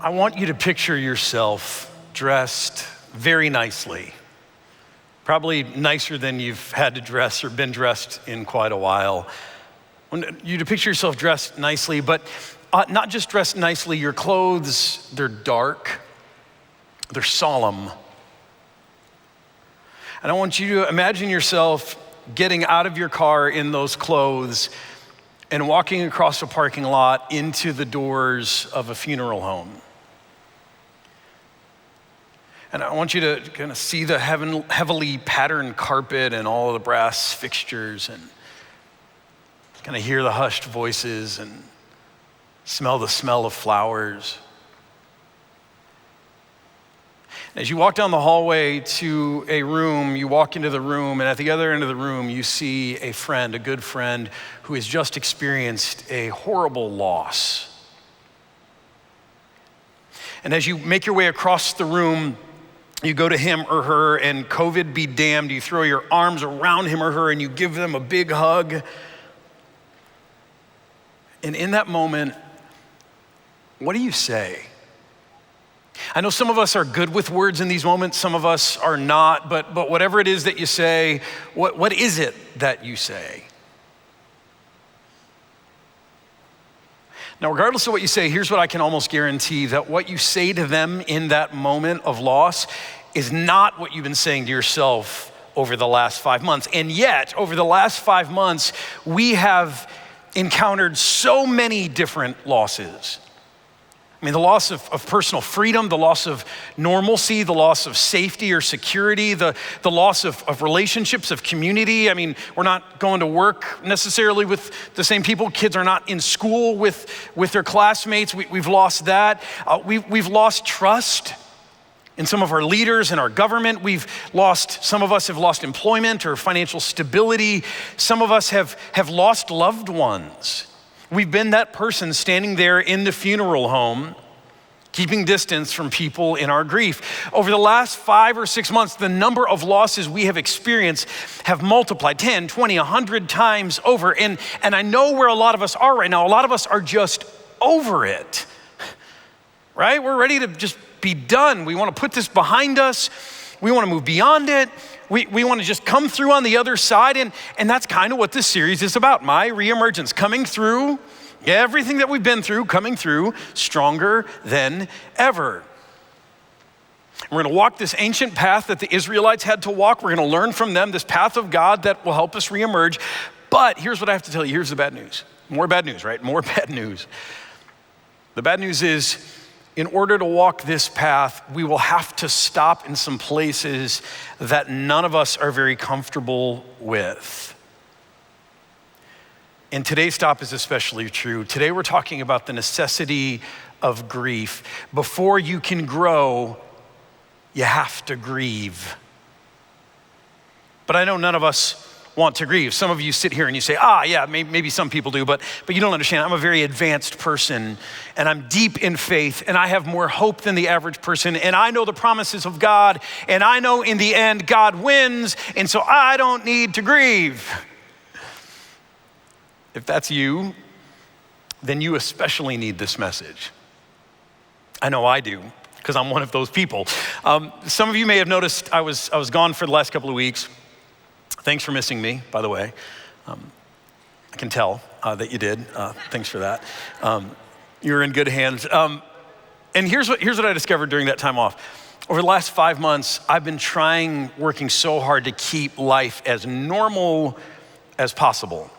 I want you to picture yourself dressed very nicely, probably nicer than you've had to dress or been dressed in quite a while. I want you to picture yourself dressed nicely, but not just dressed nicely. Your clothes, they're dark, they're solemn. And I want you to imagine yourself getting out of your car in those clothes and walking across a parking lot into the doors of a funeral home. And I want you to kind of see the heavily patterned carpet and all of the brass fixtures, and kind of hear the hushed voices and smell the smell of flowers. As you walk down the hallway to a room, you walk into the room, and at the other end of the room, you see a friend, a good friend, who has just experienced a horrible loss. And as you make your way across the room, you go to him or her, and COVID be damned, you throw your arms around him or her, and you give them a big hug. And in that moment, what do you say? I know some of us are good with words in these moments, some of us are not, but whatever it is that you say, what is it that you say? Now, regardless of what you say, here's what I can almost guarantee, that what you say to them in that moment of loss is not what you've been saying to yourself over the last 5 months. And yet, over the last 5 months, we have encountered so many different losses. I mean, the loss of personal freedom, the loss of normalcy, the loss of safety or security, the loss of relationships, of community. I mean, we're not going to work necessarily with the same people. Kids are not in school with their classmates. We've lost that. We've lost trust in some of our leaders and our government. Some of us have lost employment or financial stability. Some of us have lost loved ones. We've been that person standing there in the funeral home, keeping distance from people in our grief. Over the last 5 or 6 months, the number of losses we have experienced have multiplied 10, 20, 100 times over. And I know where a lot of us are right now. A lot of us are just over it, right? We're ready to just be done. We want to put this behind us. We want to move beyond it. We want to just come through on the other side, and that's kind of what this series is about. My Reemergence, coming through everything that we've been through, coming through stronger than ever. We're going to walk this ancient path that the Israelites had to walk. We're going to learn from them this path of God that will help us reemerge. But here's what I have to tell you. Here's the bad news. More bad news, right? More bad news. The bad news is, in order to walk this path, we will have to stop in some places that none of us are very comfortable with. And today's stop is especially true. Today we're talking about the necessity of grief. Before you can grow, you have to grieve. But I know none of us want to grieve. Some of you sit here and you say, yeah, maybe some people do, but you don't understand. I'm a very advanced person, and I'm deep in faith, and I have more hope than the average person, and I know the promises of God, and I know in the end God wins, and so I don't need to grieve. If that's you, then you especially need this message. I know I do, because I'm one of those people. Some of you may have noticed I was gone for the last couple of weeks. Thanks for missing me, by the way. I can tell that you did. Thanks for that. You're in good hands. And here's what I discovered during that time off. Over the last 5 months, I've been working so hard to keep life as normal as possible.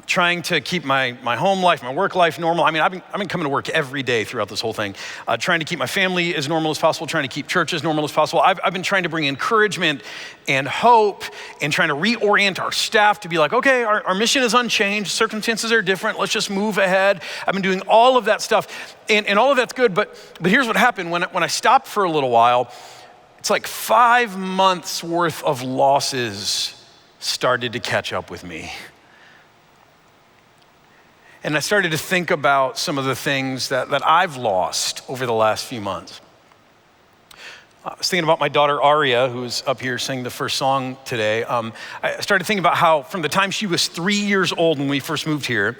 Trying to keep my home life, my work life normal. I mean, I've been coming to work every day throughout this whole thing. Trying to keep my family as normal as possible, trying to keep church as normal as possible. I've been trying to bring encouragement and hope, and trying to reorient our staff to be like, okay, our mission is unchanged, circumstances are different, let's just move ahead. I've been doing all of that stuff, and all of that's good, but here's what happened. When I stopped for a little while, it's like 5 months worth of losses started to catch up with me. And I started to think about some of the things that I've lost over the last few months. I was thinking about my daughter Aria, who's up here singing the first song today. I started thinking about how from the time she was 3 years old when we first moved here,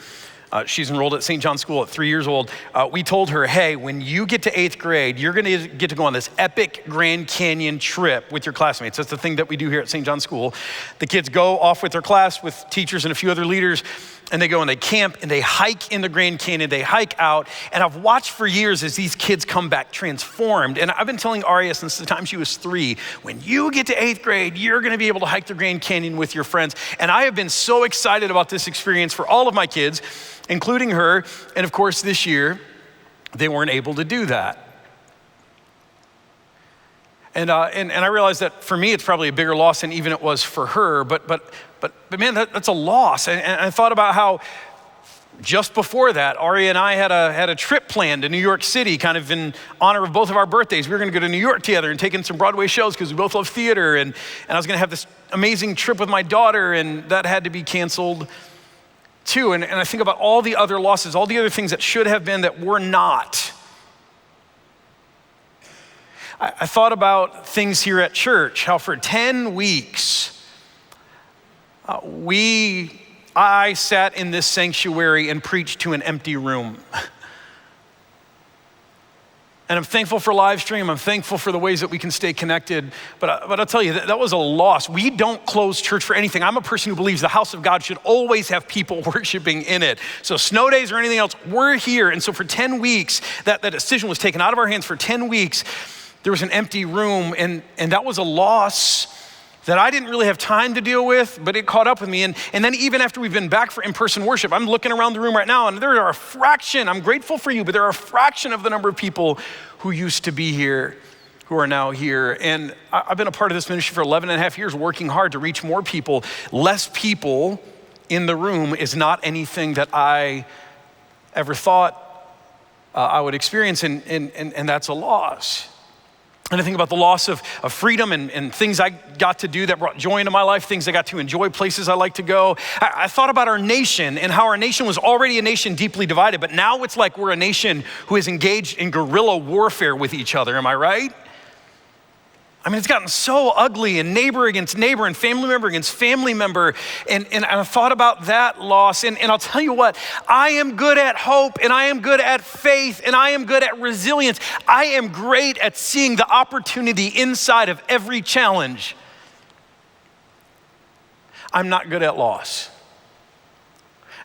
She's enrolled at St. John's School at 3 years old. We told her, hey, when you get to 8th grade, you're gonna get to go on this epic Grand Canyon trip with your classmates. That's the thing that we do here at St. John's School. The kids go off with their class, with teachers and a few other leaders, and they go and they camp and they hike in the Grand Canyon, they hike out. And I've watched for years as these kids come back transformed. And I've been telling Aria since the time she was 3, when you get to 8th grade, you're gonna be able to hike the Grand Canyon with your friends. And I have been so excited about this experience for all of my kids, including her. And of course, this year, they weren't able to do that. And I realized that for me, it's probably a bigger loss than even it was for her, but man, that's a loss. And I thought about how just before that, Ari and I had a trip planned to New York City, kind of in honor of both of our birthdays. We were gonna go to New York together and take in some Broadway shows because we both love theater. And I was gonna have this amazing trip with my daughter, and that had to be canceled too. And I think about all the other losses, all the other things that should have been that were not. I thought about things here at church, how for 10 weeks, I sat in this sanctuary and preached to an empty room. And I'm thankful for live stream. I'm thankful for the ways that we can stay connected. But I'll tell you, that was a loss. We don't close church for anything. I'm a person who believes the house of God should always have people worshiping in it. So snow days or anything else, we're here. And so for 10 weeks, that decision was taken out of our hands. For 10 weeks, there was an empty room. And that was a loss that I didn't really have time to deal with, but it caught up with me. And then even after we've been back for in-person worship, I'm looking around the room right now, and there are a fraction, I'm grateful for you, but there are a fraction of the number of people who used to be here who are now here. And I've been a part of this ministry for 11 and a half years, working hard to reach more people. Less people in the room is not anything that I ever thought I would experience, and that's a loss. And I think about the loss of freedom and things I got to do that brought joy into my life, things I got to enjoy, places I like to go. I thought about our nation and how our nation was already a nation deeply divided, but now it's like we're a nation who is engaged in guerrilla warfare with each other. Am I right? I mean, it's gotten so ugly, and neighbor against neighbor and family member against family member. And I thought about that loss. And I'll tell you what, I am good at hope, and I am good at faith, and I am good at resilience. I am great at seeing the opportunity inside of every challenge. I'm not good at loss.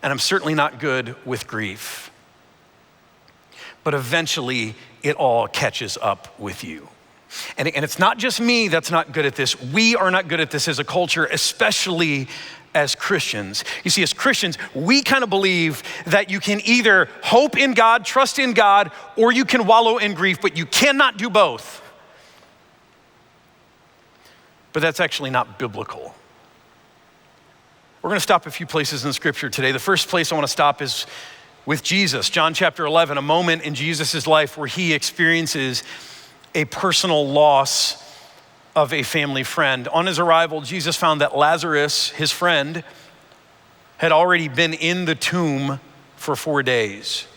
And I'm certainly not good with grief. But eventually, it all catches up with you. And it's not just me that's not good at this. We are not good at this as a culture, especially as Christians. You see, as Christians, we kind of believe that you can either hope in God, trust in God, or you can wallow in grief, but you cannot do both. But that's actually not biblical. We're gonna stop a few places in Scripture today. The first place I wanna stop is with Jesus. John chapter 11, a moment in Jesus' life where he experiences a personal loss of a family friend. On his arrival, Jesus found that Lazarus, his friend, had already been in the tomb for 4 days.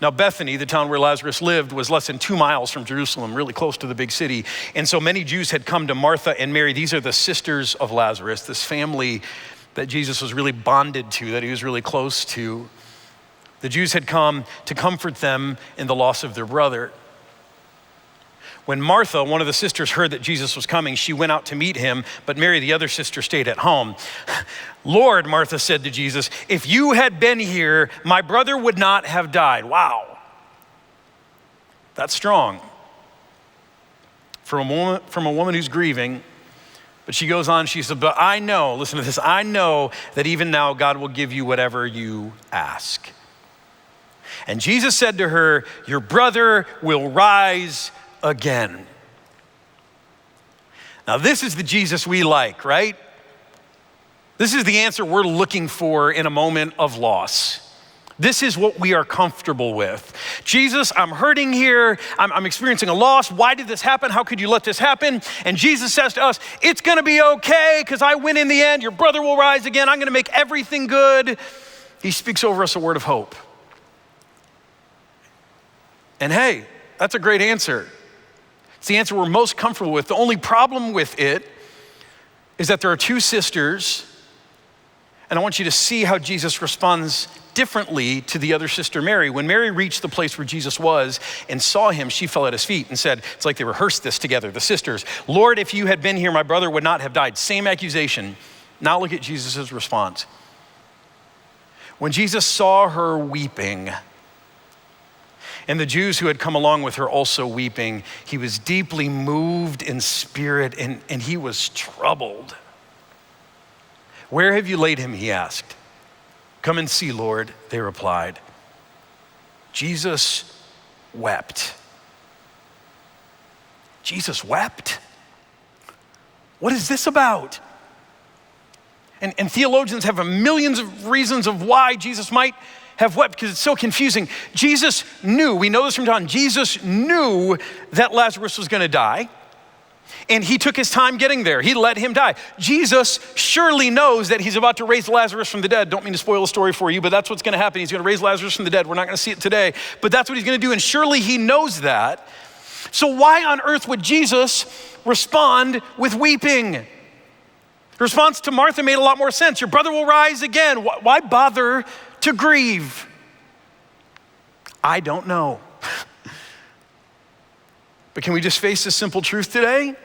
Now, Bethany, the town where Lazarus lived, was less than 2 miles from Jerusalem, really close to the big city. And so many Jews had come to Martha and Mary. These are the sisters of Lazarus, this family that Jesus was really bonded to, that he was really close to. The Jews had come to comfort them in the loss of their brother. When Martha, one of the sisters, heard that Jesus was coming, she went out to meet him, but Mary, the other sister, stayed at home. Lord, Martha said to Jesus, if you had been here, my brother would not have died. Wow. That's strong. From a woman who's grieving. But she goes on, she said, but I know, listen to this, I know that even now God will give you whatever you ask. And Jesus said to her, your brother will rise again. Now, this is the Jesus we like, right? This is the answer we're looking for in a moment of loss. This is what we are comfortable with. Jesus, I'm hurting here. I'm experiencing a loss. Why did this happen? How could you let this happen? And Jesus says to us, it's gonna be okay because I win in the end. Your brother will rise again. I'm gonna make everything good. He speaks over us a word of hope. And hey, that's a great answer. It's the answer we're most comfortable with. The only problem with it is that there are 2 sisters, And I want you to see how Jesus responds differently to the other sister, Mary. When Mary reached the place where Jesus was and saw him, she fell at his feet and said, it's like they rehearsed this together, the sisters, Lord, if you had been here, my brother would not have died. Same accusation. Now look at Jesus' response. When Jesus saw her weeping, and the Jews who had come along with her also weeping, he was deeply moved in spirit and he was troubled. Where have you laid him, he asked. Come and see, Lord, they replied. Jesus wept. Jesus wept? What is this about? And theologians have millions of reasons of why Jesus might have wept, because it's so confusing. Jesus knew, we know this from John, Jesus knew that Lazarus was gonna die, and he took his time getting there. He let him die. Jesus surely knows that he's about to raise Lazarus from the dead. Don't mean to spoil the story for you, but that's what's gonna happen. He's gonna raise Lazarus from the dead. We're not gonna see it today, but that's what he's gonna do, and surely he knows that. So why on earth would Jesus respond with weeping? The response to Martha made a lot more sense. Your brother will rise again. Why bother to grieve? I don't know. But can we just face this simple truth today?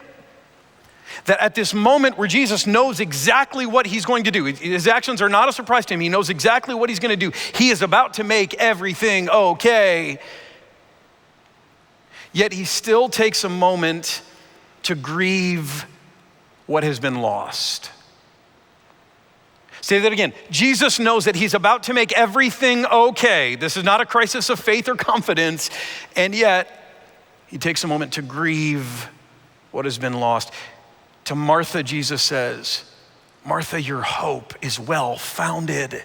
That at this moment where Jesus knows exactly what he's going to do, his actions are not a surprise to him. He knows exactly what he's going to do. He is about to make everything okay. Yet he still takes a moment to grieve what has been lost. Say that again. Jesus knows that he's about to make everything okay. This is not a crisis of faith or confidence, and yet he takes a moment to grieve what has been lost. To Martha, Jesus says, Martha, your hope is well founded.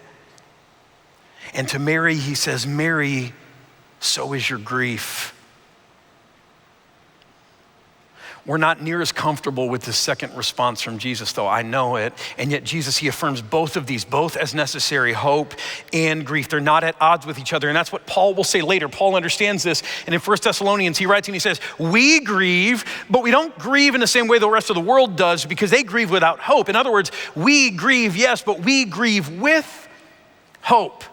And to Mary, he says, Mary, so is your grief. We're not near as comfortable with the second response from Jesus, though. I know it. And yet Jesus, he affirms both of these, both as necessary, hope and grief. They're not at odds with each other. And that's what Paul will say later. Paul understands this. And in 1 Thessalonians, he writes and he says, we grieve, but we don't grieve in the same way the rest of the world does, because they grieve without hope. In other words, we grieve, yes, but we grieve with hope.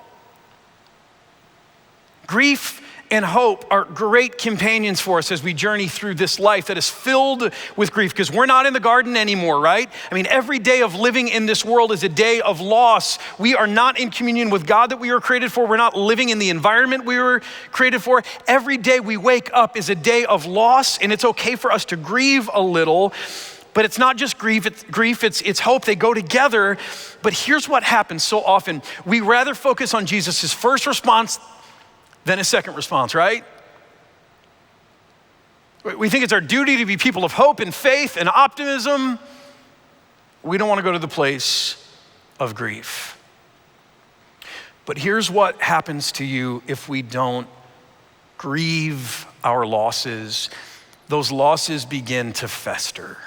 Grief and hope are great companions for us as we journey through this life that is filled with grief, because we're not in the garden anymore, right? I mean, every day of living in this world is a day of loss. We are not in communion with God that we were created for. We're not living in the environment we were created for. Every day we wake up is a day of loss, and it's okay for us to grieve a little, but it's not just grief, it's hope. They go together. But here's what happens so often. We rather focus on Jesus' first response than his second response, right? We think it's our duty to be people of hope and faith and optimism. We don't want to go to the place of grief. But here's what happens to you if we don't grieve our losses. Those losses begin to fester.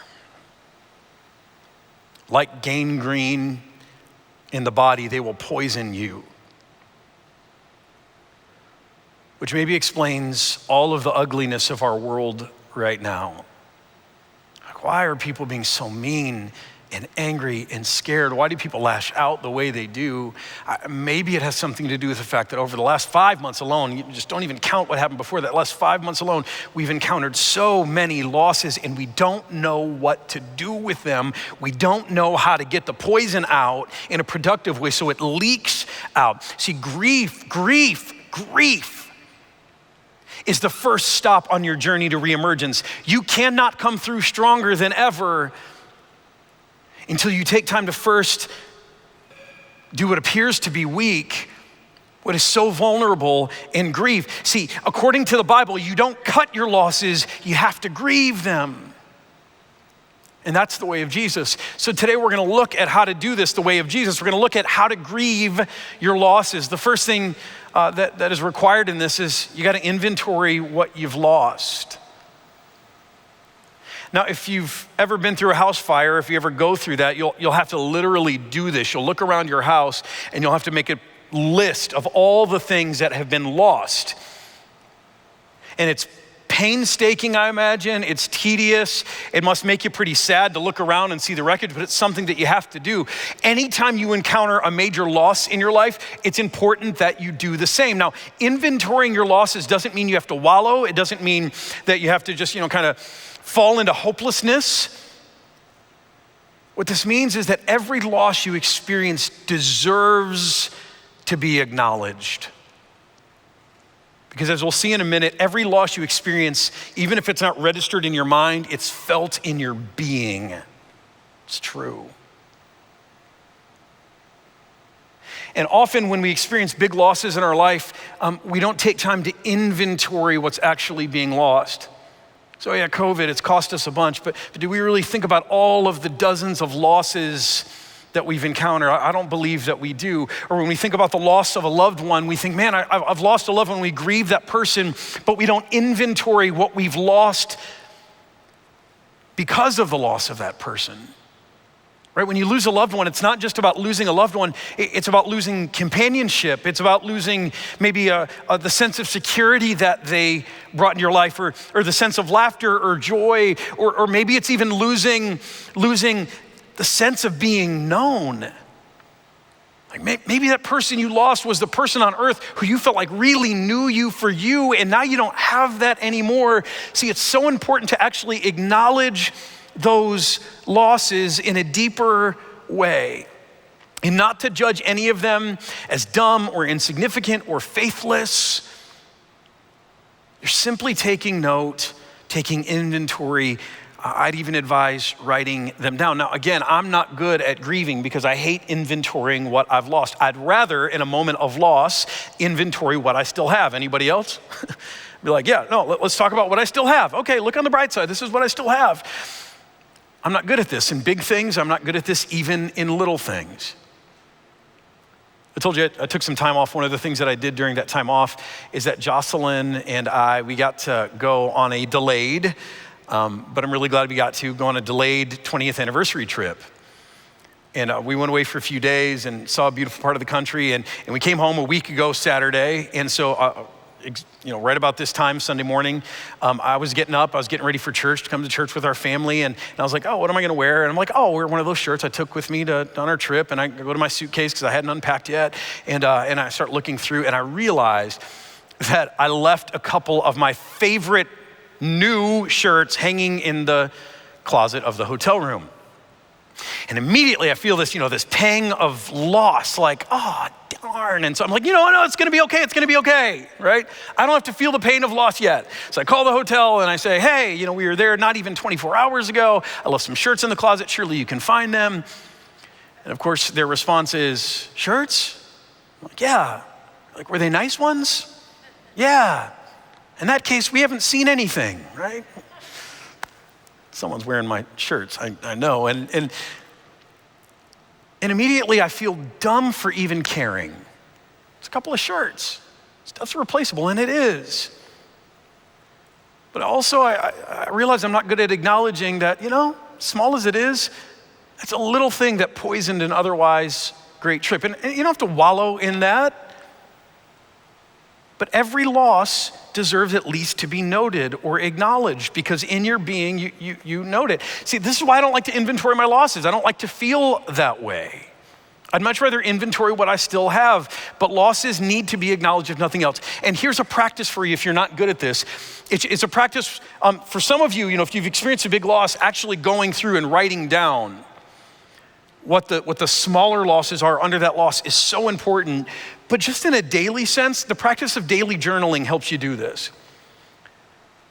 Like gangrene in the body, they will poison you. Which maybe explains all of the ugliness of our world right now. Like, why are people being so mean and angry and scared? Why do people lash out the way they do? Maybe it has something to do with the fact that over the last 5 months alone, you just don't even count what happened before that, last 5 months alone, we've encountered so many losses and we don't know what to do with them. We don't know how to get the poison out in a productive way so it leaks out. See, grief is the first stop on your journey to reemergence. You cannot come through stronger than ever until you take time to first do what appears to be weak, what is so vulnerable, and grieve. See, according to the Bible, you don't cut your losses, you have to grieve them. And that's the way of Jesus. So today we're gonna look at how to do this the way of Jesus. We're gonna look at how to grieve your losses. The first thing that is required in this is you gotta inventory what you've lost. Now, if you've ever been through a house fire, if you ever go through that, you'll have to literally do this. You'll look around your house and you'll have to make a list of all the things that have been lost. And it's painstaking, I imagine. It's tedious. It must make you pretty sad to look around and see the wreckage, but it's something that you have to do. Anytime you encounter a major loss in your life, it's important that you do the same. Now, inventorying your losses doesn't mean you have to wallow. It doesn't mean that you have to just, kind of fall into hopelessness. What this means is that every loss you experience deserves to be acknowledged. Because as we'll see in a minute, every loss you experience, even if it's not registered in your mind, it's felt in your being. It's true. And often when we experience big losses in our life, we don't take time to inventory what's actually being lost. So yeah, COVID, it's cost us a bunch, but do we really think about all of the dozens of losses that we've encountered? I don't believe that we do. Or when we think about the loss of a loved one, we think, man, I've lost a loved one. We grieve that person, but we don't inventory what we've lost because of the loss of that person. Right? When you lose a loved one, it's not just about losing a loved one, it's about losing companionship. It's about losing maybe the sense of security that they brought in your life, or the sense of laughter or joy, or maybe it's even losing the sense of being known. Like maybe that person you lost was the person on earth who you felt like really knew you for you, and now you don't have that anymore. See, it's so important to actually acknowledge those losses in a deeper way, and not to judge any of them as dumb or insignificant or faithless. You're simply taking note, taking inventory. I'd even advise writing them down. Now, again, I'm not good at grieving because I hate inventorying what I've lost. I'd rather, in a moment of loss, inventory what I still have. Anybody else? Be like, yeah, no, let's talk about what I still have. Okay, look on the bright side. This is what I still have. I'm not good at this in big things. I'm not good at this even in little things. I told you I took some time off. One of the things that I did during that time off is that Jocelyn and we got to go on a delayed, but I'm really glad we got to go on a delayed 20th anniversary trip. And we went away for a few days and saw a beautiful part of the country. And we came home a week ago Saturday. And so, right about this time, Sunday morning, I was getting up. I was getting ready for church, to come to church with our family. And I was like, oh, what am I going to wear? And I'm like, oh, wear one of those shirts I took with me on our trip. And I go to my suitcase because I hadn't unpacked yet. And I start looking through, and I realized that I left a couple of my favorite new shirts hanging in the closet of the hotel room. And immediately I feel this, this pang of loss, like, oh, darn. And so I'm like, no, it's gonna be okay, right? I don't have to feel the pain of loss yet. So I call the hotel and I say, hey, we were there not even 24 hours ago. I left some shirts in the closet. Surely you can find them. And of course, their response is, shirts? I'm like, yeah. Like, were they nice ones? Yeah. In that case, we haven't seen anything, right? Someone's wearing my shirts, I know. And immediately I feel dumb for even caring. It's a couple of shirts. Stuff's replaceable, and it is. But also I realize I'm not good at acknowledging that, small as it is, it's a little thing that poisoned an otherwise great trip. And you don't have to wallow in that. But every loss deserves at least to be noted or acknowledged, because in your being, you note it. See, this is why I don't like to inventory my losses. I don't like to feel that way. I'd much rather inventory what I still have, but losses need to be acknowledged if nothing else. And here's a practice for you if you're not good at this. It's a practice for some of you, if you've experienced a big loss, actually going through and writing down what the smaller losses are under that loss is so important. But just in a daily sense, the practice of daily journaling helps you do this.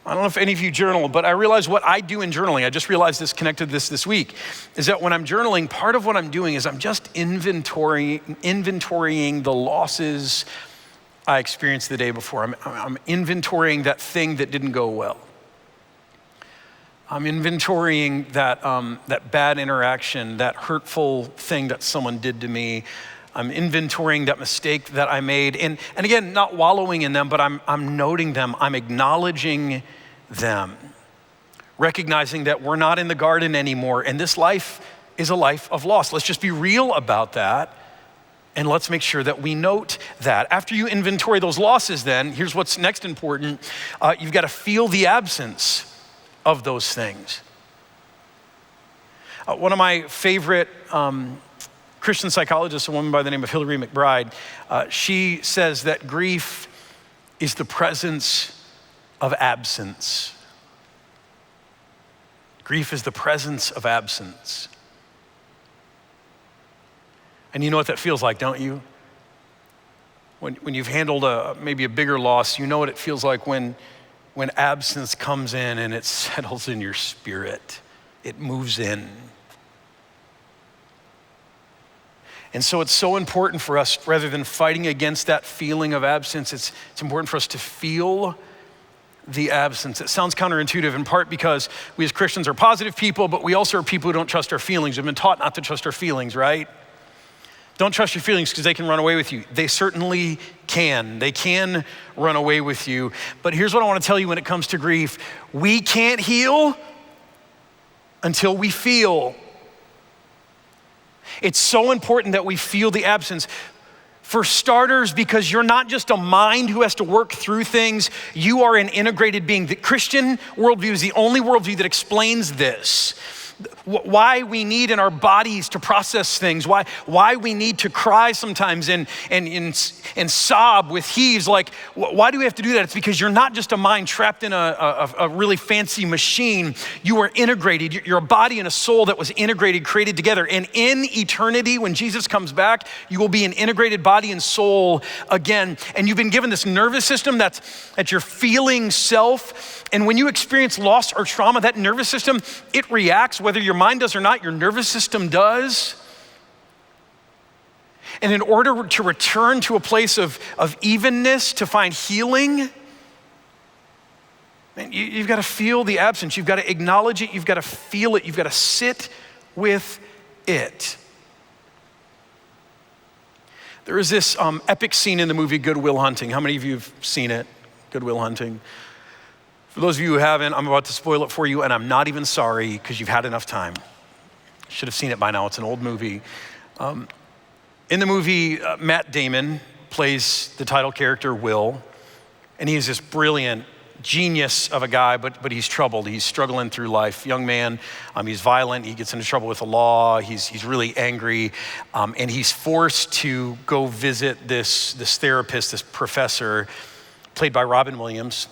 I don't know if any of you journal, but I realize what I do in journaling, I just realized this connected this week, is that when I'm journaling, part of what I'm doing is I'm just inventorying the losses I experienced the day before. I'm inventorying that thing that didn't go well. I'm inventorying that bad interaction, that hurtful thing that someone did to me. I'm inventorying that mistake that I made. And again, not wallowing in them, but I'm noting them. I'm acknowledging them. Recognizing that we're not in the garden anymore, and this life is a life of loss. Let's just be real about that. And let's make sure that we note that. After you inventory those losses then, here's what's next important. You've got to feel the absence of those things. One of my favorite Christian psychologists, a woman by the name of Hillary McBride, she says that grief is the presence of absence. Grief is the presence of absence. And you know what that feels like, don't you? When you've handled maybe a bigger loss, you know what it feels like when absence comes in and it settles in your spirit. It moves in. And so it's so important for us, rather than fighting against that feeling of absence, it's important for us to feel the absence. It sounds counterintuitive, in part because we as Christians are positive people, but we also are people who don't trust our feelings. We've been taught not to trust our feelings, right? Don't trust your feelings because they can run away with you. They certainly can. They can run away with you. But here's what I want to tell you when it comes to grief. We can't heal until we feel. It's so important that we feel the absence. For starters, because you're not just a mind who has to work through things, you are an integrated being. The Christian worldview is the only worldview that explains this. Why we need in our bodies to process things, why we need to cry sometimes and sob with heaves. Like, why do we have to do that? It's because you're not just a mind trapped in a really fancy machine. You are integrated. You're a body and a soul that was integrated, created together. And in eternity, when Jesus comes back, you will be an integrated body and soul again. And you've been given this nervous system that's your feeling self. And when you experience loss or trauma, that nervous system, it reacts. Whether your mind does or not, your nervous system does. And in order to return to a place of evenness, to find healing, man, you've got to feel the absence. You've got to acknowledge it. You've got to feel it. You've got to sit with it. There is this epic scene in the movie Good Will Hunting. How many of you have seen it? Good Will Hunting. For those of you who haven't, I'm about to spoil it for you, and I'm not even sorry because you've had enough time. Should have seen it by now. It's an old movie. In the movie, Matt Damon plays the title character, Will, and he's this brilliant genius of a guy, but he's troubled. He's struggling through life. Young man, he's violent. He gets into trouble with the law. He's really angry, and he's forced to go visit this therapist, this professor, played by Robin Williams.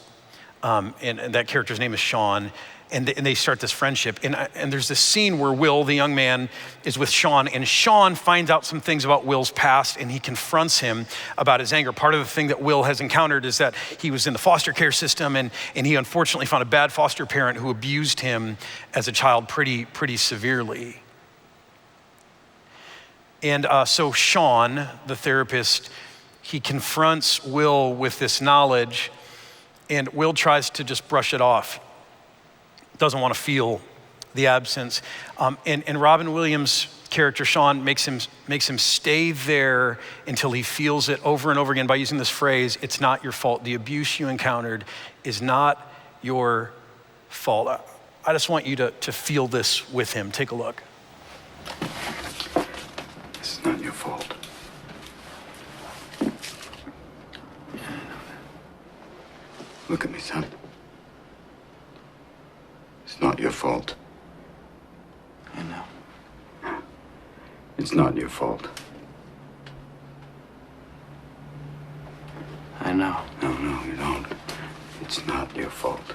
And that character's name is Sean, and they start this friendship. And there's this scene where Will, the young man, is with Sean, and Sean finds out some things about Will's past, and he confronts him about his anger. Part of the thing that Will has encountered is that he was in the foster care system, and he unfortunately found a bad foster parent who abused him as a child pretty severely. And so Sean, the therapist, he confronts Will with this knowledge, and Will tries to just brush it off. Doesn't want to feel the absence. And Robin Williams' character, Sean, makes him stay there until he feels it over and over again by using this phrase, "It's not your fault. The abuse you encountered is not your fault." I just want you to feel this with him. Take a look. This is not your fault. Look at me, son. It's not your fault. I know. It's not your fault. I know. No, you don't. It's not your fault.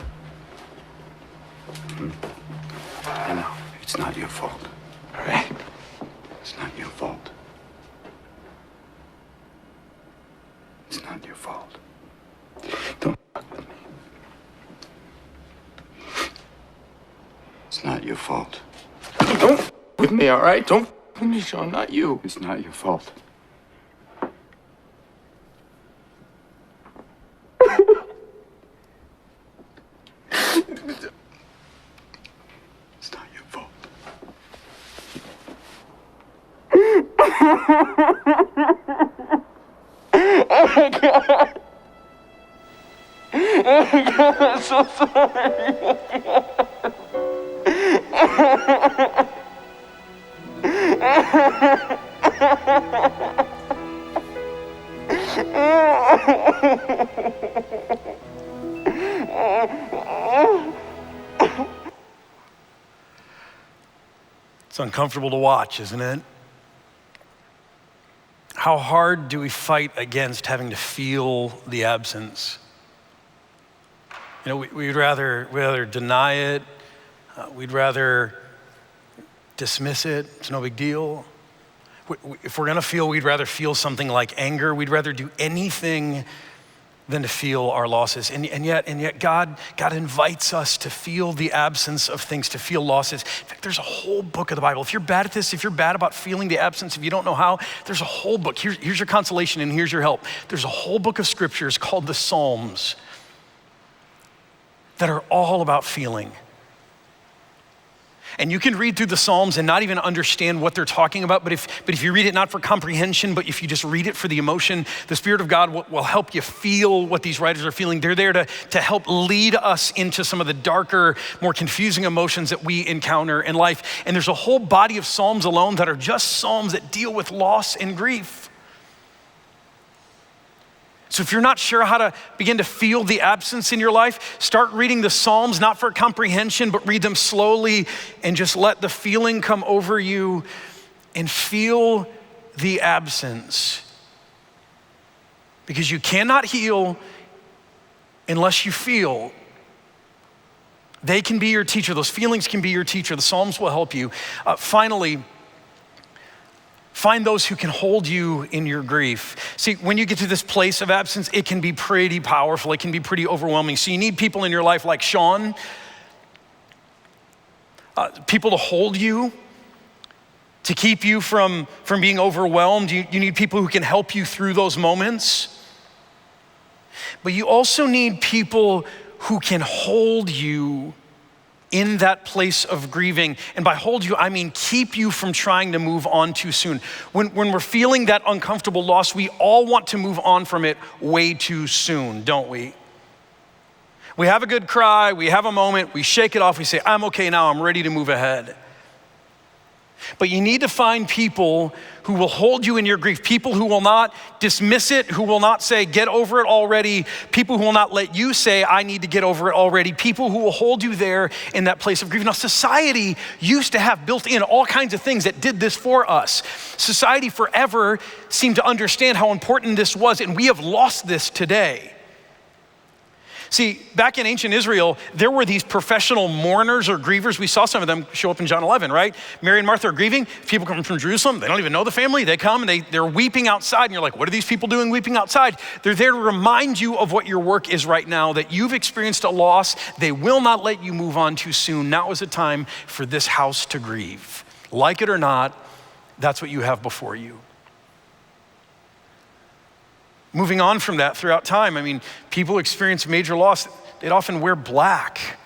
I know. It's not your fault. All right. It's not your fault. It's not your fault. Don't fuck with me. It's not your fault. Don't f- with me, all right? Don't f- with me, Sean, not you. It's not your fault. It's not your fault. Oh my God. Oh my God, I'm so sorry. Oh my God. It's uncomfortable to watch, isn't it? How hard do we fight against having to feel the absence? You know, we'd rather deny it. We'd rather dismiss it. It's no big deal. If we're gonna feel, we'd rather feel something like anger. We'd rather do anything than to feel our losses. And yet God invites us to feel the absence of things, to feel losses. In fact, there's a whole book of the Bible. If you're bad at this, if you're bad about feeling the absence, if you don't know how, there's a whole book. Here's your consolation and here's your help. There's a whole book of scriptures called the Psalms that are all about feeling. And you can read through the Psalms and not even understand what they're talking about, but if you read it not for comprehension, but if you just read it for the emotion, the Spirit of God will help you feel what these writers are feeling. They're there to help lead us into some of the darker, more confusing emotions that we encounter in life. And there's a whole body of Psalms alone that are just Psalms that deal with loss and grief. So if you're not sure how to begin to feel the absence in your life, start reading the Psalms, not for comprehension, but read them slowly and just let the feeling come over you and feel the absence. Because you cannot heal unless you feel. They can be your teacher. Those feelings can be your teacher. The Psalms will help you. Finally, find those who can hold you in your grief. See, when you get to this place of absence, it can be pretty powerful. It can be pretty overwhelming. So you need people in your life like Sean, people to hold you, to keep you from being overwhelmed. You need people who can help you through those moments. But you also need people who can hold you in that place of grieving. And by hold you, I mean keep you from trying to move on too soon. When we're feeling that uncomfortable loss, we all want to move on from it way too soon, don't we? We have a good cry, we have a moment, we shake it off, we say, I'm okay now, I'm ready to move ahead. But you need to find people who will hold you in your grief, people who will not dismiss it, who will not say, get over it already, people who will not let you say, I need to get over it already, people who will hold you there in that place of grief. Now, society used to have built in all kinds of things that did this for us. Society forever seemed to understand how important this was, and we have lost this today. See, back in ancient Israel, there were these professional mourners or grievers. We saw some of them show up in John 11, right? Mary and Martha are grieving. People come from Jerusalem. They don't even know the family. They come and they're weeping outside. And you're like, what are these people doing weeping outside? They're there to remind you of what your work is right now, that you've experienced a loss. They will not let you move on too soon. Now is the time for this house to grieve. Like it or not, that's what you have before you. Moving on from that throughout time, I mean, people experience major loss. They'd often wear black,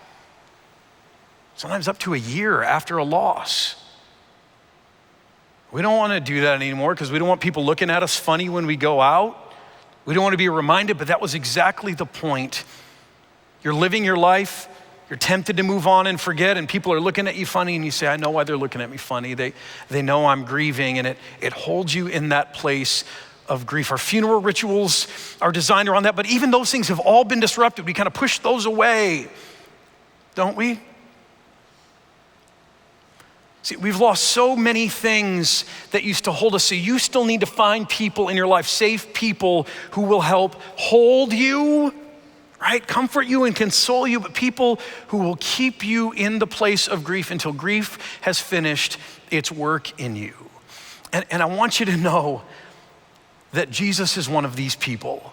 sometimes up to a year after a loss. We don't want to do that anymore because we don't want people looking at us funny when we go out. We don't want to be reminded, but that was exactly the point. You're living your life, you're tempted to move on and forget, and people are looking at you funny, and you say, I know why they're looking at me funny. They know I'm grieving, and it holds you in that place of grief. Our funeral rituals are designed around that, but even those things have all been disrupted. We kind of push those away, don't we? See, we've lost so many things that used to hold us, so you still need to find people in your life, safe people who will help hold you, right? Comfort you and console you, but people who will keep you in the place of grief until grief has finished its work in you. And I want you to know that Jesus is one of these people.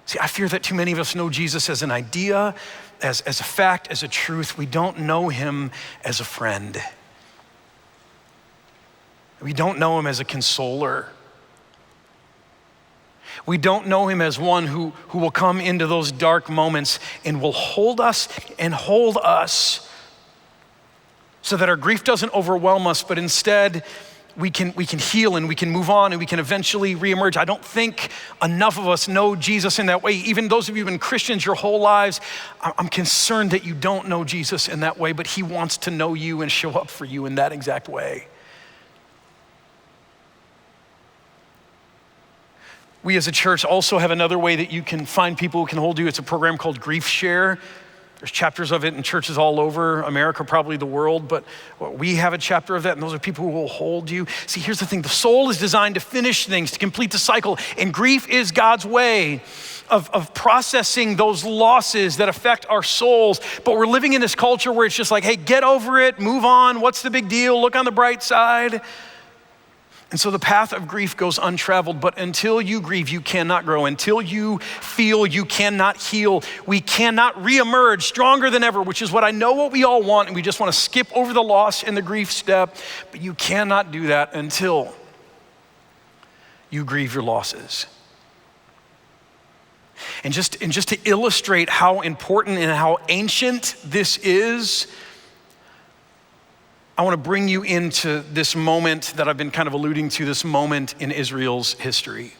See, I fear that too many of us know Jesus as an idea, as a fact, as a truth. We don't know him as a friend. We don't know him as a consoler. We don't know him as one who will come into those dark moments and will hold us so that our grief doesn't overwhelm us, but instead we can heal and we can move on and we can eventually reemerge. I don't think enough of us know Jesus in that way. Even those of you who've been Christians your whole lives, I'm concerned that you don't know Jesus in that way, but he wants to know you and show up for you in that exact way. We as a church also have another way that you can find people who can hold you. It's a program called Griefshare. There's chapters of it in churches all over America, probably the world, but we have a chapter of that, and those are people who will hold you. See, here's the thing. The soul is designed to finish things, to complete the cycle, and grief is God's way of processing those losses that affect our souls. But we're living in this culture where it's just like, hey, get over it, move on, what's the big deal, look on the bright side. And so the path of grief goes untraveled, but until you grieve, you cannot grow. Until you feel, you cannot heal. We cannot reemerge stronger than ever, which is what I know what we all want, and we just want to skip over the loss and the grief step, but you cannot do that until you grieve your losses. And just to illustrate how important and how ancient this is, I want to bring you into this moment that I've been kind of alluding to, this moment in Israel's history.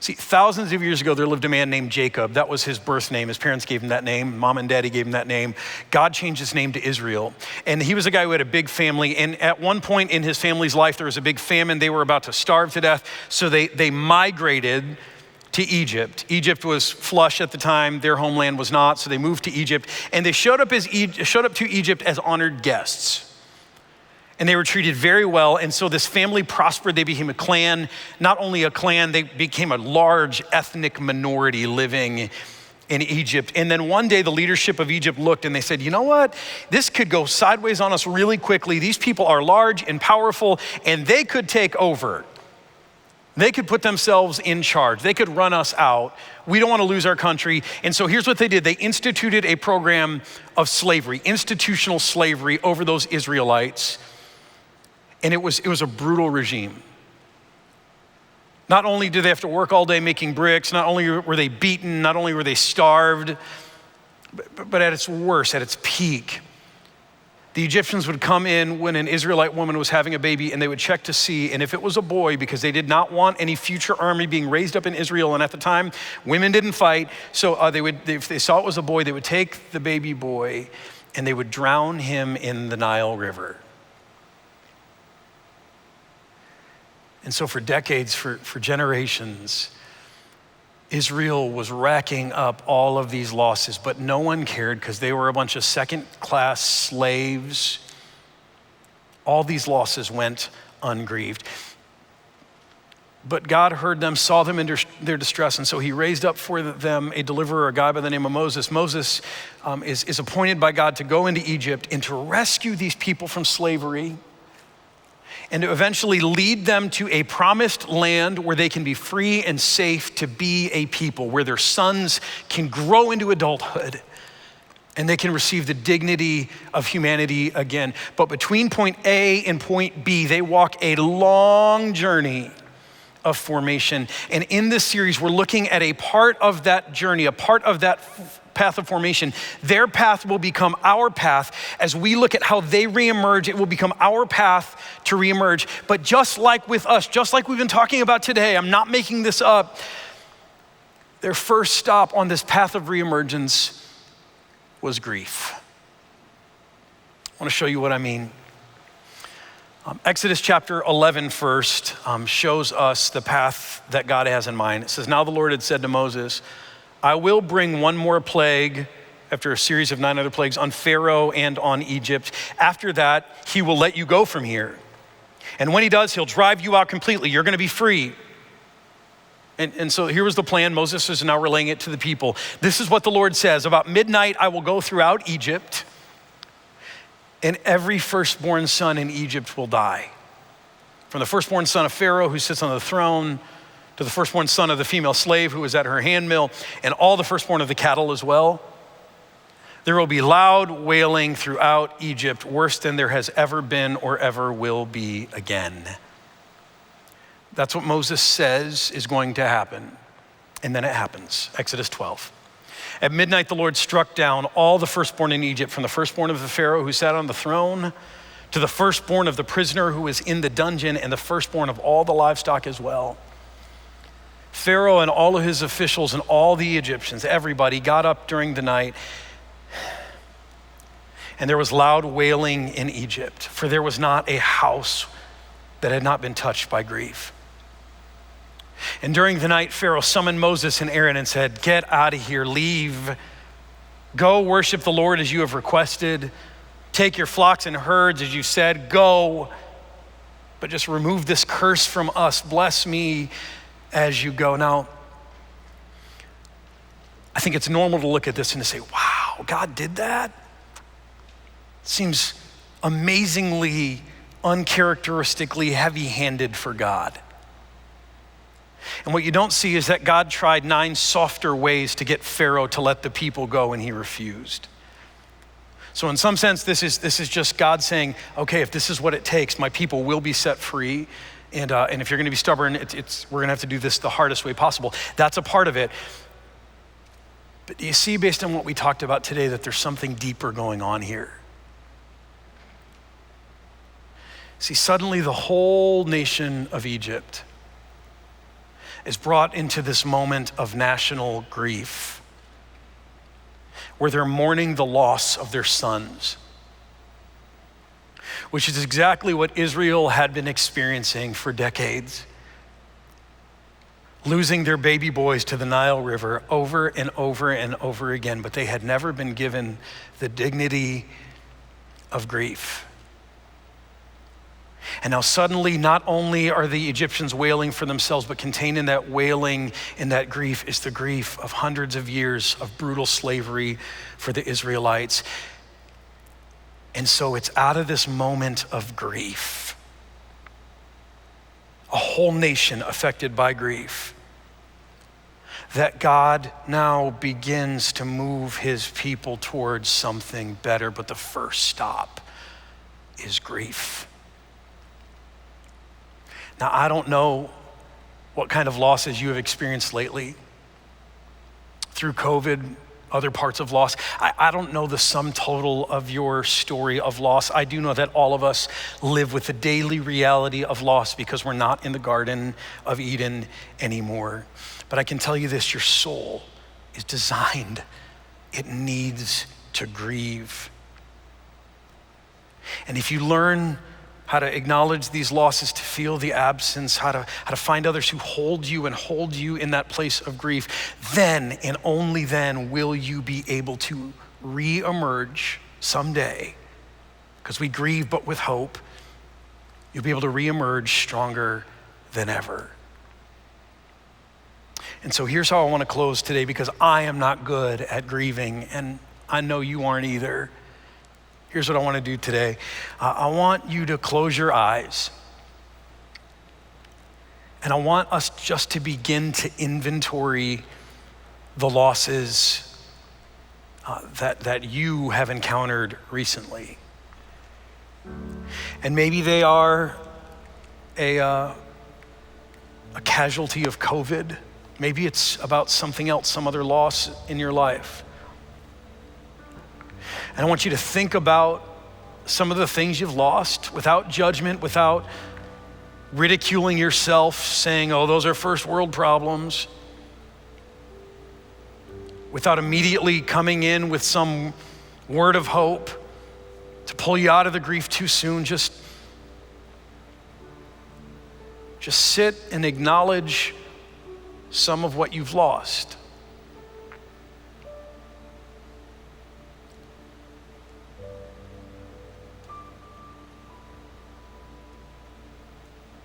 See, thousands of years ago, there lived a man named Jacob. That was his birth name. His parents gave him that name. Mom and daddy gave him that name. God changed his name to Israel. And he was a guy who had a big family. And at one point in his family's life, there was a big famine. They were about to starve to death. So they migrated to Egypt. Egypt was flush at the time. Their homeland was not. So they moved to Egypt. And they showed up to Egypt as honored guests. And they were treated very well. And so this family prospered. They became a clan. Not only a clan, they became a large ethnic minority living in Egypt. And then one day the leadership of Egypt looked and they said, you know what? This could go sideways on us really quickly. These people are large and powerful and they could take over. They could put themselves in charge. They could run us out. We don't want to lose our country. And so here's what they did. They instituted a program of slavery, institutional slavery over those Israelites. And it was a brutal regime. Not only did they have to work all day making bricks, not only were they beaten, not only were they starved, but at its worst, at its peak, the Egyptians would come in when an Israelite woman was having a baby and they would check to see, and if it was a boy, because they did not want any future army being raised up in Israel, and at the time, women didn't fight, so if they saw it was a boy, they would take the baby boy and they would drown him in the Nile River. And so for decades, for generations, Israel was racking up all of these losses, but no one cared because they were a bunch of second-class slaves. All these losses went ungrieved. But God heard them, saw them in their distress, and so he raised up for them a deliverer, a guy by the name of Moses. Moses is appointed by God to go into Egypt and to rescue these people from slavery, and to eventually lead them to a promised land where they can be free and safe to be a people, where their sons can grow into adulthood and they can receive the dignity of humanity again. But between point A and point B, they walk a long journey of formation. And in this series, we're looking at a part of that journey, a part of that path of formation. Their path will become our path. As we look at how they reemerge, it will become our path to reemerge. But just like with us, just like we've been talking about today, I'm not making this up, their first stop on this path of reemergence was grief. I want to show you what I mean. Exodus chapter 11 first shows us the path that God has in mind. It says, now the Lord had said to Moses, I will bring one more plague after a series of 9 other plagues on Pharaoh and on Egypt. After that, he will let you go from here. And when he does, he'll drive you out completely. You're going to be free. And so here was the plan. Moses is now relaying it to the people. This is what the Lord says. About midnight, I will go throughout Egypt, and every firstborn son in Egypt will die. From the firstborn son of Pharaoh who sits on the throne, to the firstborn son of the female slave who is at her handmill, and all the firstborn of the cattle as well. There will be loud wailing throughout Egypt, worse than there has ever been or ever will be again. That's what Moses says is going to happen. And then it happens, Exodus 12. At midnight, the Lord struck down all the firstborn in Egypt, from the firstborn of the Pharaoh who sat on the throne, to the firstborn of the prisoner who was in the dungeon, and the firstborn of all the livestock as well. Pharaoh and all of his officials and all the Egyptians, everybody got up during the night, and there was loud wailing in Egypt, for there was not a house that had not been touched by grief. And during the night, Pharaoh summoned Moses and Aaron and said, "Get out of here, leave. Go worship the Lord as you have requested. Take your flocks and herds as you said, go. But just remove this curse from us. Bless me as you go." Now, I think it's normal to look at this and to say, wow, God did that? Seems amazingly, uncharacteristically heavy-handed for God. And what you don't see is that God tried 9 softer ways to get Pharaoh to let the people go, and he refused. So in some sense, this is just God saying, okay, if this is what it takes, my people will be set free. And if you're gonna be stubborn, we're gonna have to do this the hardest way possible. That's a part of it. But do you see, based on what we talked about today, that there's something deeper going on here? See, suddenly the whole nation of Egypt is brought into this moment of national grief, where they're mourning the loss of their sons, which is exactly what Israel had been experiencing for decades. Losing their baby boys to the Nile River over and over and over again, but they had never been given the dignity of grief. And now suddenly, not only are the Egyptians wailing for themselves, but contained in that wailing, in that grief, is the grief of hundreds of years of brutal slavery for the Israelites. And so it's out of this moment of grief, a whole nation affected by grief, that God now begins to move his people towards something better. But the first stop is grief. Now, I don't know what kind of losses you have experienced lately through COVID, other parts of loss. I don't know the sum total of your story of loss. I do know that all of us live with the daily reality of loss because we're not in the Garden of Eden anymore. But I can tell you this, your soul is designed, it needs to grieve. And if you learn how to acknowledge these losses, to feel the absence, how to find others who hold you and hold you in that place of grief, then and only then will you be able to reemerge someday. Because we grieve but with hope, you'll be able to reemerge stronger than ever. And so here's how I want to close today, because I am not good at grieving, and I know you aren't either. Here's what I want to do today. I want you to close your eyes. And I want us just to begin to inventory the losses that you have encountered recently. And maybe they are a casualty of COVID. Maybe it's about something else, some other loss in your life. And I want you to think about some of the things you've lost without judgment, without ridiculing yourself, saying, oh, those are first world problems, without immediately coming in with some word of hope to pull you out of the grief too soon. Just sit and acknowledge some of what you've lost.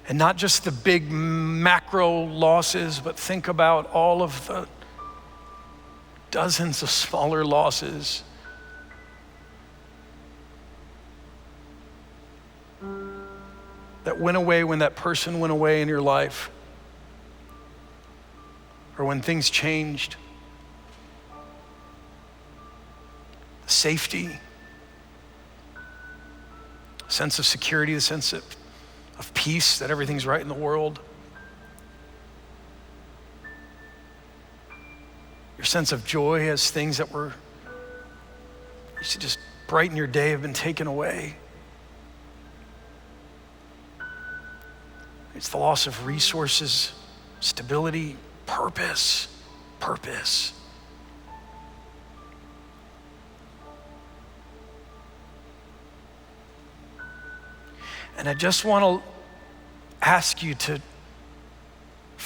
And not just the big macro losses, but think about all of the dozens of smaller losses that went away when that person went away in your life, or when things changed. The safety, sense of security, the sense of peace, that everything's right in the world. Your sense of joy as things that were used to just brighten your day have been taken away. It's the loss of resources, stability, purpose. And I just want to ask you to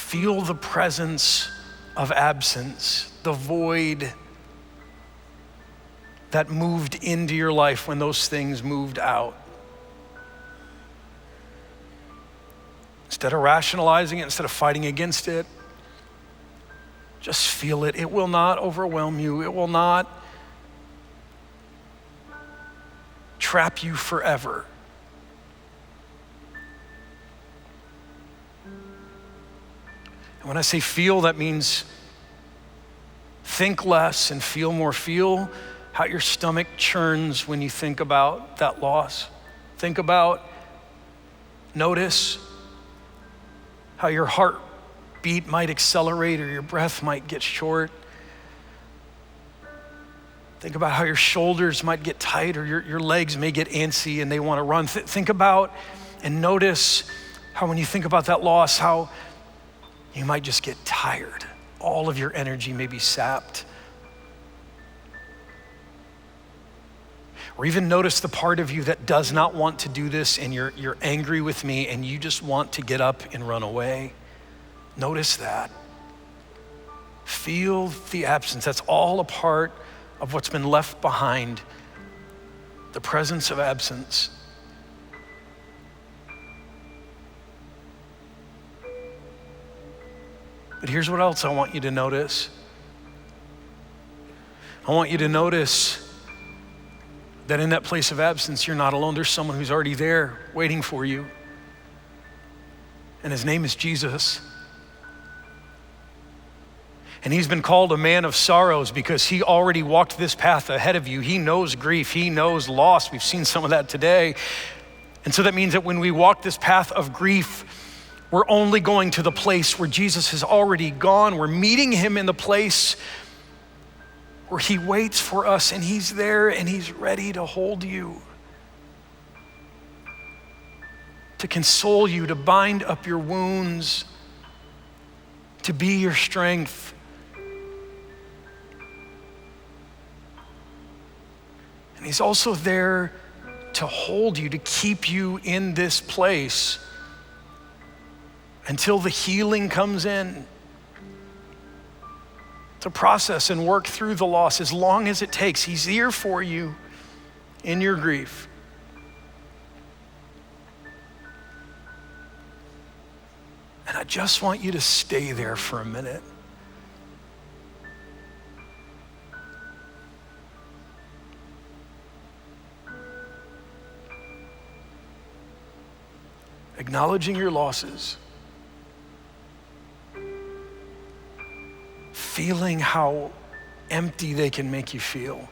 Feel the presence of absence, the void that moved into your life when those things moved out. Instead of rationalizing it, instead of fighting against it, just feel it. It will not overwhelm you. It will not trap you forever. And when I say feel, that means think less and feel more. Feel how your stomach churns when you think about that loss. Notice how your heartbeat might accelerate or your breath might get short. Think about how your shoulders might get tight or your legs may get antsy and they want to run. Think about and notice how when you think about that loss, how you might just get tired. All of your energy may be sapped. Or even notice the part of you that does not want to do this and you're angry with me and you just want to get up and run away. Notice that. Feel the absence. That's all a part of what's been left behind. The presence of absence. But here's what else I want you to notice. I want you to notice that in that place of absence, you're not alone. There's someone who's already there waiting for you. And his name is Jesus. And he's been called a man of sorrows because he already walked this path ahead of you. He knows grief, he knows loss. We've seen some of that today. And so that means that when we walk this path of grief, we're only going to the place where Jesus has already gone. We're meeting him in the place where he waits for us and he's there and he's ready to hold you, to console you, to bind up your wounds, to be your strength. And he's also there to hold you, to keep you in this place until the healing comes in, to process and work through the loss as long as it takes. He's here for you in your grief. And I just want you to stay there for a minute. Acknowledging your losses. Feeling how empty they can make you feel,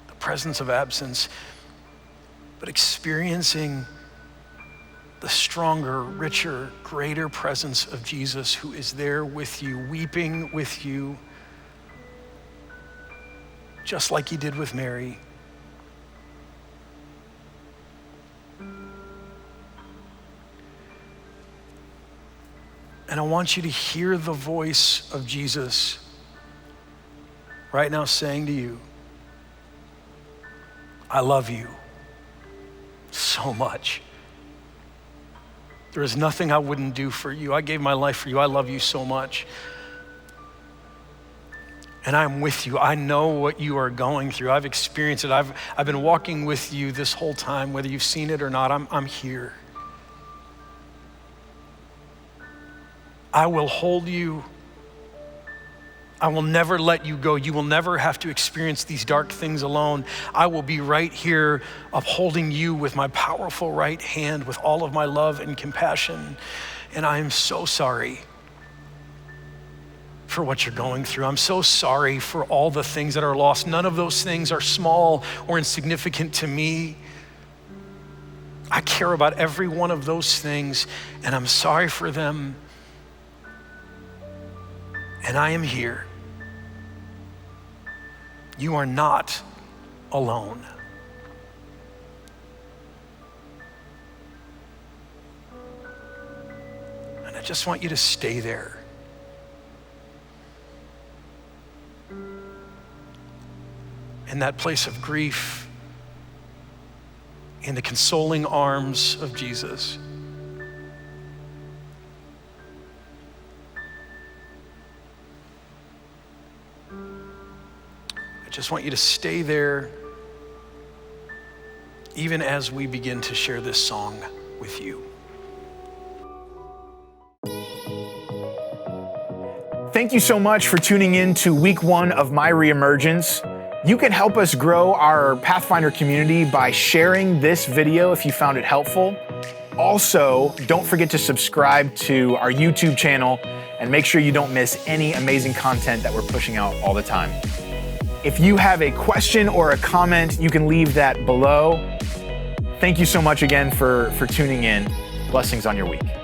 the presence of absence, but experiencing the stronger, richer, greater presence of Jesus who is there with you, weeping with you, just like he did with Mary. And I want you to hear the voice of Jesus right now saying to you, I love you so much. There is nothing I wouldn't do for you. I gave my life for you. I love you so much. And I'm with you. I know what you are going through. I've experienced it. I've been walking with you this whole time, whether you've seen it or not. I'm here. I will hold you. I will never let you go. You will never have to experience these dark things alone. I will be right here upholding you with my powerful right hand with all of my love and compassion. And I am so sorry for what you're going through. I'm so sorry for all the things that are lost. None of those things are small or insignificant to me. I care about every one of those things, and I'm sorry for them. And I am here. You are not alone. And I just want you to stay there. In that place of grief, in the consoling arms of Jesus. Just want you to stay there even as we begin to share this song with you. Thank you so much for tuning in to week 1 of My Reemergence. You can help us grow our Pathfinder community by sharing this video if you found it helpful. Also, don't forget to subscribe to our YouTube channel and make sure you don't miss any amazing content that we're pushing out all the time. If you have a question or a comment, you can leave that below. Thank you so much again for tuning in. Blessings on your week.